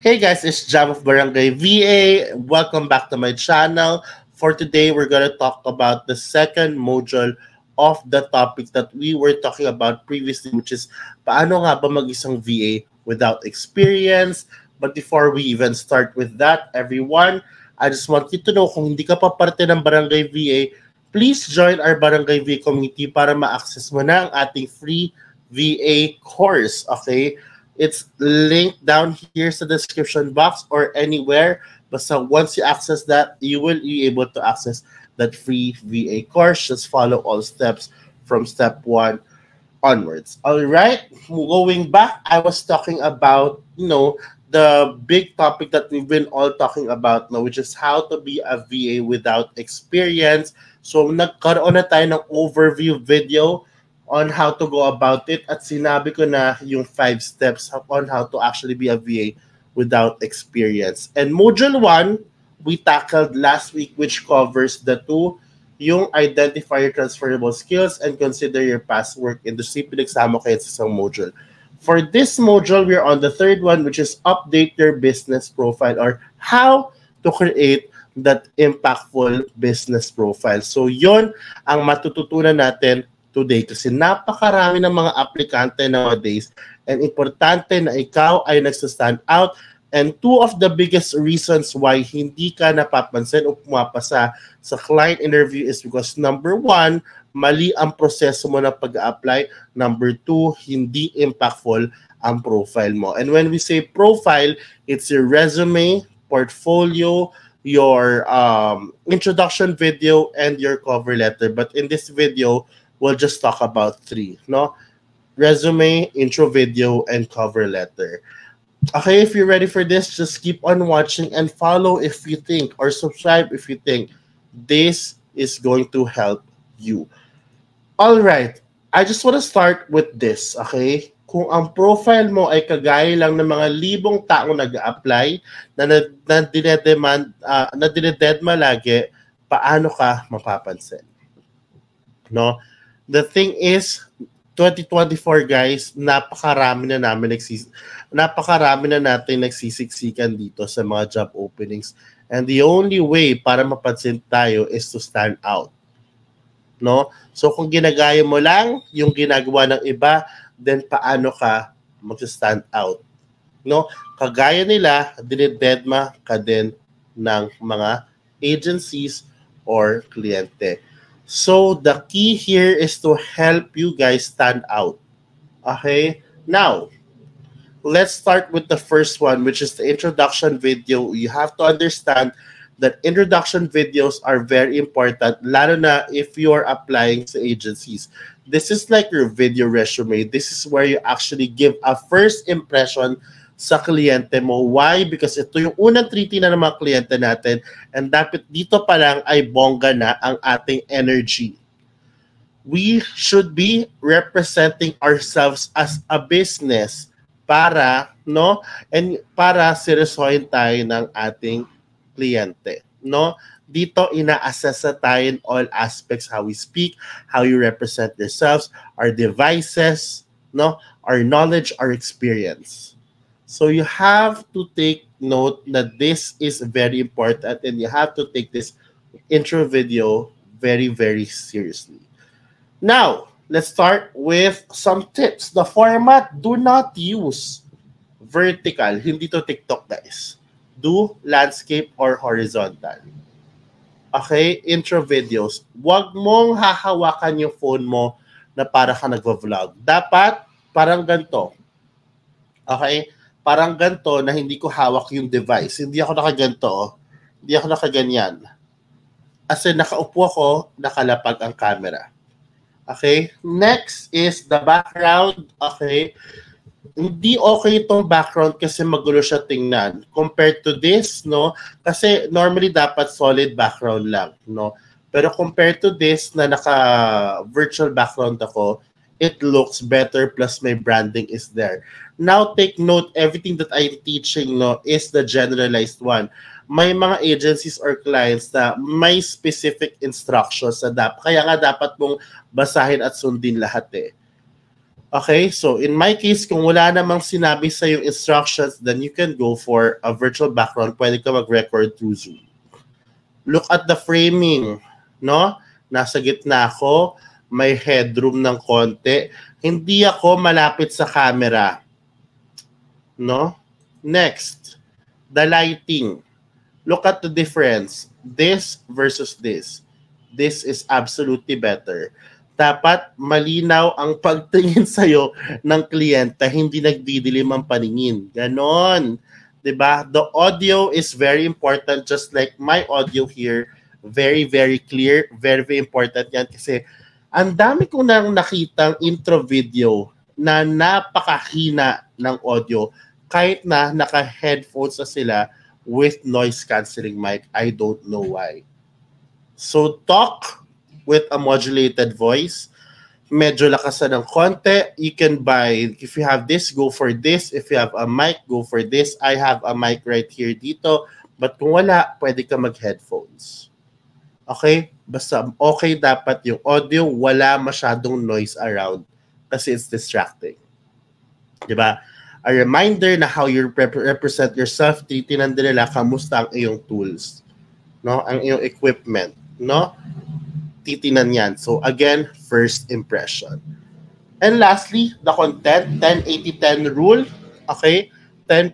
Hey guys, it's Jam of Barangay VA. Welcome back to my channel. For today, we're going to talk about the second module of the topic that we were talking about previously, which is paano nga ba mag-isang VA without experience. But before we even start with that, everyone, I just want you to know kung hindi ka pa parte ng Barangay VA, please join our Barangay VA community para ma-access mo na ang ating free VA course, okay? It's linked down here sa description box or anywhere. Basta once you access that, you will be able to access that free VA course. Just follow all steps from step 1 onwards. All right, going back, I was talking about, the big topic that we've been all talking about now, which is how to be a VA without experience. So nagkaroon na tayo ng overview video on how to go about it at sinabi ko na yung 5 steps on how to actually be a VA without experience. And Module 1, we tackled last week, which covers the 2, yung identify your transferable skills and consider your past work industry. Pinagsama kayo sa isang module. For this module, we're on the 3rd one, which is update your business profile or how to create that impactful business profile. So yon ang matututunan natin today kasi napakarami ng mga aplikante nowadays and importante na ikaw ay nagsastand out, and 2 of the biggest reasons why hindi ka napapansin o pumapasa sa client interview is because number 1, mali ang proseso mo ng pag-apply, number 2, hindi impactful ang profile mo. And when we say profile, it's your resume, portfolio, your introduction video, and your cover letter. But in this video, we'll just talk about 3, no? Resume, intro video, and cover letter. Okay, if you're ready for this, just keep on watching and follow if you think, or subscribe if you think this is going to help you. All right, I just want to start with this, okay? Kung ang profile mo ay kagaya lang ng mga libong tao nag-a-apply na dinededma lagi, paano ka mapapansin? No? The thing is, 2024 guys, napakarami na natin nagsisiksikan dito sa mga job openings. And the only way para mapansin tayo is to stand out. No? So kung ginagaya mo lang yung ginagawa ng iba, then paano ka mag-stand out? No? Kagaya nila, dinededma ka din ng mga agencies or kliyente. So the key here is to help you guys stand out. Okay? Now, let's start with the first one, which is the introduction video. You have to understand that introduction videos are very important, lalo na if you're applying sa agencies. This is like your video resume. This is where you actually give a first impression sa kliyente mo. Why? Because ito yung unang treaty na ng mga kliyente natin, and dapat dito pa lang ay bongga na ang ating energy. We should be representing ourselves as a business para, no? And para seryosohin tayo ng ating kliyente, no? Dito ina-assess tayo in all aspects, how we speak, how you represent yourselves, our devices, no? Our knowledge, our experience. So you have to take note that this is very important and you have to take this intro video very, very seriously. Now, let's start with some tips. The format, do not use vertical. Hindi to TikTok, guys. Do landscape or horizontal. Okay? Intro videos. Huwag mong hahawakan yung phone mo na para ka nagva-vlog. Dapat parang ganito. Okay? Parang ganito na hindi ko hawak yung device. Hindi ako nakaganto. Hindi ako nakaganyan. As in, nakaupo ako, nakalapag ang camera. Okay? Next is the background. Okay? Hindi okay itong background kasi magulo siya tingnan. Compared to this, no? Kasi normally dapat solid background lang, no? Pero compared to this na naka-virtual background ako, it looks better plus my branding is there. Now take note, everything that I'm teaching, no, is the generalized one. May mga agencies or clients na may specific instructions na kaya nga dapat mong basahin at sundin lahat eh. Okay, so in my case, kung wala namang sinabi sa yung instructions, then you can go for a virtual background. Pwede ka mag-record through Zoom. Look at the framing, no? Nasa gitna ako, may headroom ng konti. Hindi ako malapit sa camera, no? Next, the lighting. Look at the difference. This versus this. This is absolutely better. Dapat malinaw ang pagtingin sa'yo ng kliyente, hindi nagdidilim ang paningin. Ganon. 'Di ba? The audio is very important, just like my audio here. Very, very clear. Very, very important yan kasi ang dami ko nang nakitang intro video na napakahina ng audio kahit na naka-headphones na sila with noise cancelling mic. I don't know why. So talk with a modulated voice. Medyo lakasan ng konti. You can buy, if you have this, go for this. If you have a mic, go for this. I have a mic right here dito. But kung wala, pwede ka mag-headphones. Okay? Basta okay dapat yung audio, wala masyadong noise around kasi it's distracting. Diba? A reminder na how you represent yourself, titinan din nila kamusta ang iyong tools, no? Ang iyong equipment, no? Titinan yan. So again, first impression. And lastly, the content, 10-80-10 rule. Okay? 10%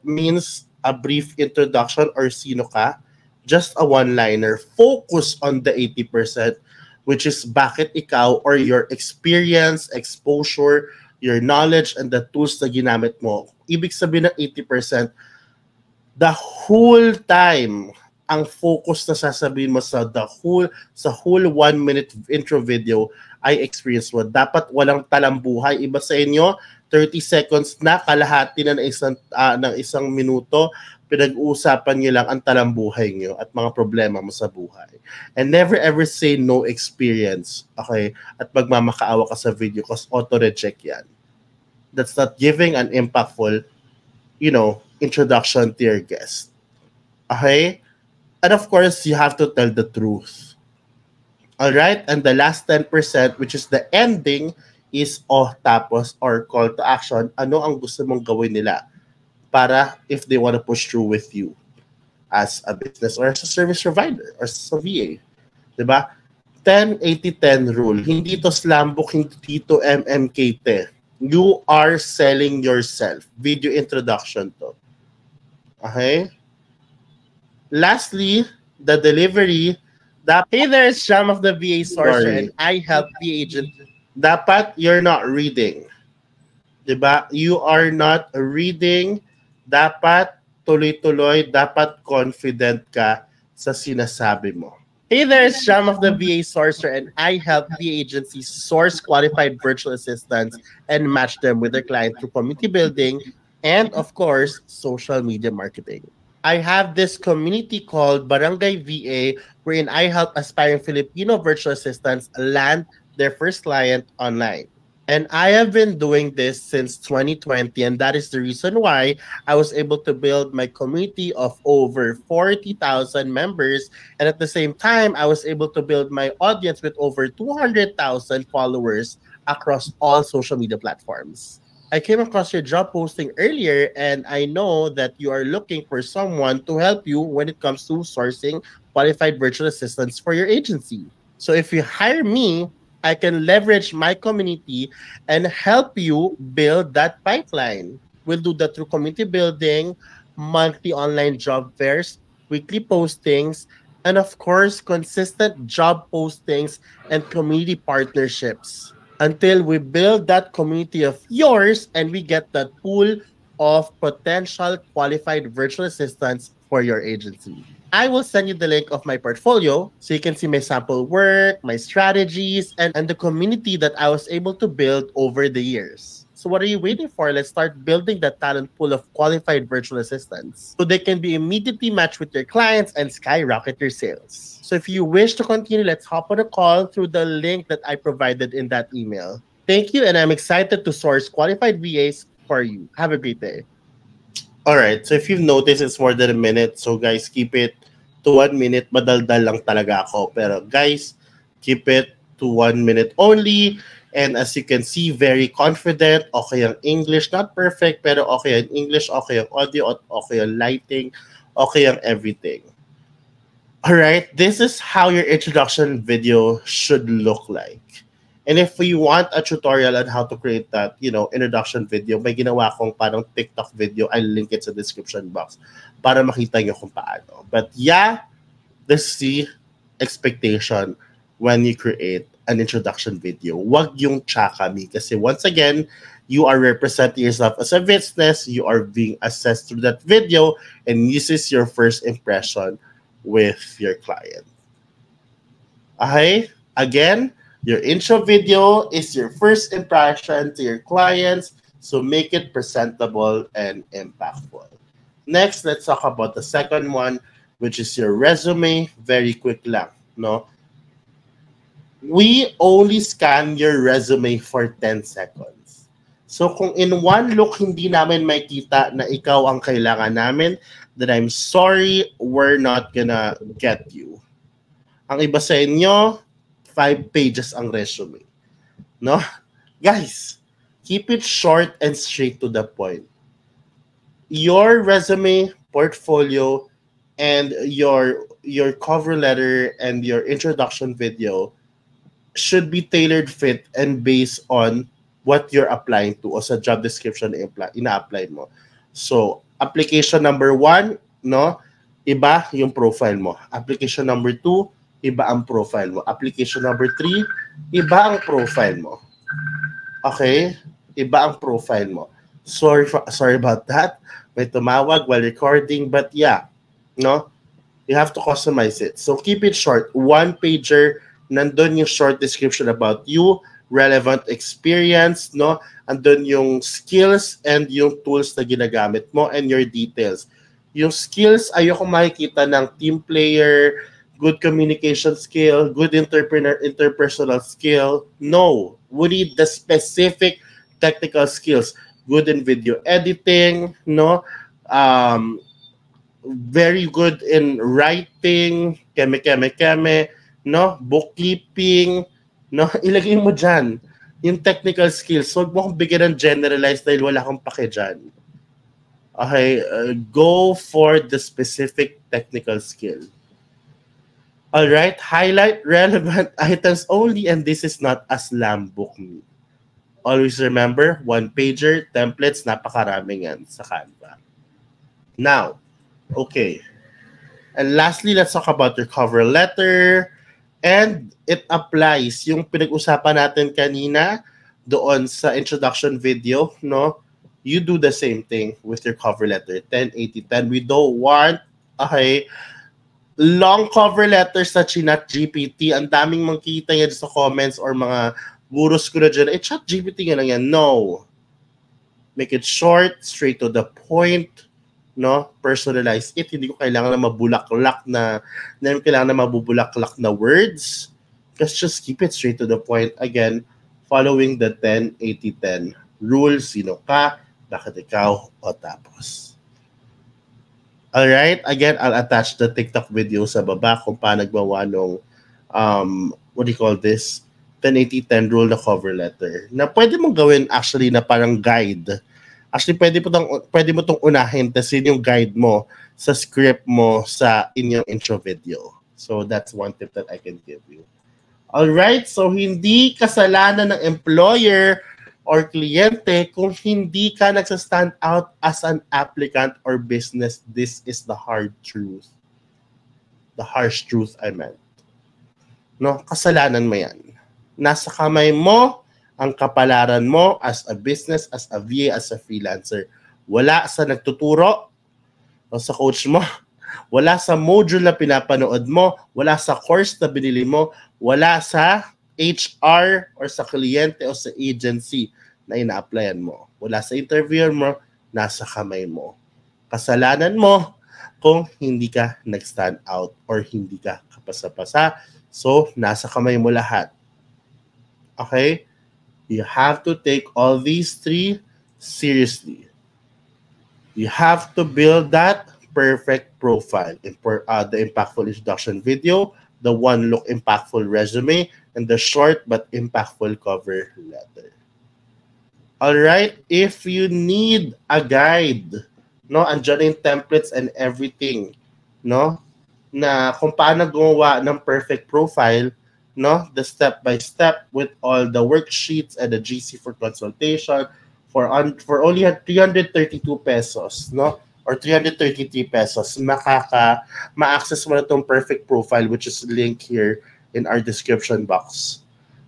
means a brief introduction or sino ka. Just a one-liner. Focus on the 80%, which is bakit ikaw or your experience, exposure, your knowledge, and the tools na ginamit mo. Ibig sabihin ng 80%, the whole time, ang focus na sasabihin mo sa whole 1 minute intro video ay experience mo. Dapat walang talambuhay. Iba sa inyo, 30 seconds na, kalahati na ng isang minuto, pinag-uusapan nyo lang ang talambuhay nyo at mga problema mo sa buhay. And never ever say no experience. Okay? At magmamakaawa ka sa video kasi auto-reject yan. That's not giving an impactful, introduction to your guest. Okay? And of course, you have to tell the truth. All right? And the last 10%, which is the ending, is tapos or call to action. Ano ang gusto mong gawin nila para if they want to push through with you as a business or as a service provider or as a VA. Diba? 10-80-10 rule. Hindi to slam book, hindi to MMKT. You are selling yourself. Video introduction to. Okay? Lastly, the delivery. Hey there, it's Sham of the VA Sorcerer, and I help the agent. Dapat you're not reading. Diba? You are not reading. Dapat tuloy-tuloy, dapat confident ka sa sinasabi mo. Hey there, it's Sham of the VA Sorcerer, and I help the agencies source qualified virtual assistants and match them with their client through community building and, of course, social media marketing. I have this community called Barangay VA wherein I help aspiring Filipino virtual assistants land their first client online. And I have been doing this since 2020, and that is the reason why I was able to build my community of over 40,000 members. And at the same time, I was able to build my audience with over 200,000 followers across all social media platforms. I came across your job posting earlier, and I know that you are looking for someone to help you when it comes to sourcing qualified virtual assistants for your agency. So if you hire me, I can leverage my community and help you build that pipeline. We'll do that through community building, monthly online job fairs, weekly postings, and of course, consistent job postings and community partnerships until we build that community of yours and we get that pool of potential qualified virtual assistants for your agency. I will send you the link of my portfolio so you can see my sample work, my strategies, and the community that I was able to build over the years. So what are you waiting for? Let's start building that talent pool of qualified virtual assistants so they can be immediately matched with your clients and skyrocket your sales. So if you wish to continue, let's hop on a call through the link that I provided in that email. Thank you, and I'm excited to source qualified VAs for you. Have a great day. All right, so if you've noticed, it's more than a minute. So guys, keep it to 1 minute. Madaldal lang talaga ako. Pero guys, keep it to 1 minute only. And as you can see, very confident. Okay ang English, not perfect, pero okay ang English, okay ang audio, okay ang lighting, okay ang everything. All right, this is how your introduction video should look like. And if you want a tutorial on how to create that, introduction video, may ginawa kong parang TikTok video. I'll link it sa description box para makita nyo kung paano. But yeah, this is the expectation when you create an introduction video. Wag yung tsaka-me. Kasi once again, you are representing yourself as a business. You are being assessed through that video. And this is your first impression with your client. Okay? Again, your intro video is your first impression to your clients, so make it presentable and impactful. Next, let's talk about the second one, which is your resume. Very quick lang, no? We only scan your resume for 10 seconds. So kung in one look hindi namin makita na ikaw ang kailangan namin, then I'm sorry, we're not gonna get you. Ang iba sa inyo, 5 pages ang resume. No? Guys, keep it short and straight to the point. Your resume, portfolio, and your cover letter and your introduction video should be tailored fit and based on what you're applying to o sa job description ina-apply mo. So, application number 1, no? Iba yung profile mo. Application number 2, iba ang profile mo. Application number 3, iba ang profile mo. Okay? Iba ang profile mo. Sorry about that. May tumawag while recording, but yeah, no? You have to customize it. So keep it short. 1-pager, nandun yung short description about you, relevant experience, no? Andun yung skills and yung tools na ginagamit mo and your details. Yung skills, ayoko makikita ng team player, good communication skill, good interpersonal skill. No, we need the specific technical skills. Good in video editing, no? Very good in writing, keme, no? Bookkeeping, no? Ilagay mo dyan yung technical skills. So, huwag mo kong bigyan ng generalized dahil wala kang pake dyan. Okay, go for the specific technical skill. All right, highlight relevant items only, and this is not a slam book me. Always remember, 1-pager, templates, napakaraming yan sa Canva. Now, okay. And lastly, let's talk about your cover letter. And it applies yung pinag-usapan natin kanina doon sa introduction video, no? You do the same thing with your cover letter, 10-80-10. We don't want, okay, long cover letters sa ChatGPT. Ang daming makikita yan sa comments or mga gurus ko na dyan, ChatGPT nga lang yan. No. Make it short, straight to the point, no? Personalize it. Hindi ko kailangan na mabulaklak na words. Just keep it straight to the point. Again, following the 10-80-10 rule. Sino ka, bakit ikaw, o tapos. Alright, again, I'll attach the TikTok video sa baba kung paano nagbawa nung, what do you call this? 10-80-10 rule na cover letter. Na pwede mong gawin actually na parang guide. Actually, pwede mo tong unahin, tas yun yung guide mo sa script mo sa inyong intro video. So that's one tip that I can give you. Alright, so hindi kasalanan ng employer or kliyente kung hindi ka nagsa-stand out as an applicant or business. This is the hard truth. The harsh truth I meant. No, kasalanan mo yan. Nasa kamay mo ang kapalaran mo as a business, as a VA, as a freelancer. Wala sa nagtuturo o sa coach mo. Wala sa module na pinapanood mo. Wala sa course na binili mo. Wala sa HR or sa kliyente o sa agency na ina-applyan mo. Wala sa interviewer mo, nasa kamay mo. Kasalanan mo kung hindi ka nag-stand out or hindi ka kapasa-pasa. So, nasa kamay mo lahat. Okay? You have to take all these 3 seriously. You have to build that perfect profile. The impactful introduction video, the one-look impactful resume, and the short but impactful cover letter. All right, if you need a guide, no, andyan yung templates and everything, no, na kung paano gumawa ng perfect profile, no, the step by step with all the worksheets and the GC for consultation for only 332 pesos, no, or 333 pesos, ma-access mo na tong perfect profile, which is linked here in our description box.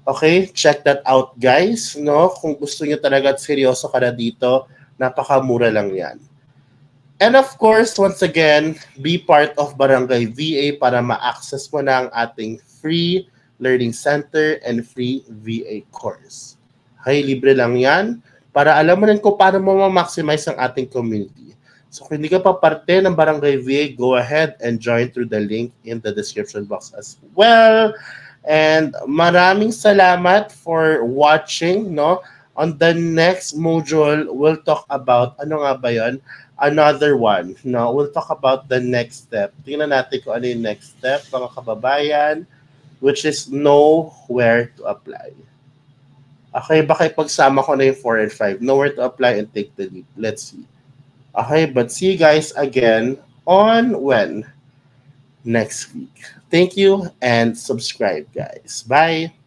Okay, check that out guys, no? Kung gusto niyo talaga at seryoso ka na dito, napakamura lang 'yan. And of course, once again, be part of Barangay VA para ma-access mo na ang ating free learning center and free VA course. Okay, libre lang 'yan para alam mo rin kung paano mo ma-maximize ang ating community. So kung hindi ka pa parte ng Barangay VA, go ahead and join through the link in the description box as well. And maraming salamat for watching, no? On the next module, we'll talk about, ano nga ba yun? Another one, no? We'll talk about the next step. Tingnan natin kung ano yung next step, mga kababayan, which is know where to apply. Okay, baka ipagsama ko na yung 4 and 5. Know where to apply and take the leap. Let's see. Okay, but see you guys again on when? Next week. Thank you and subscribe, guys. Bye.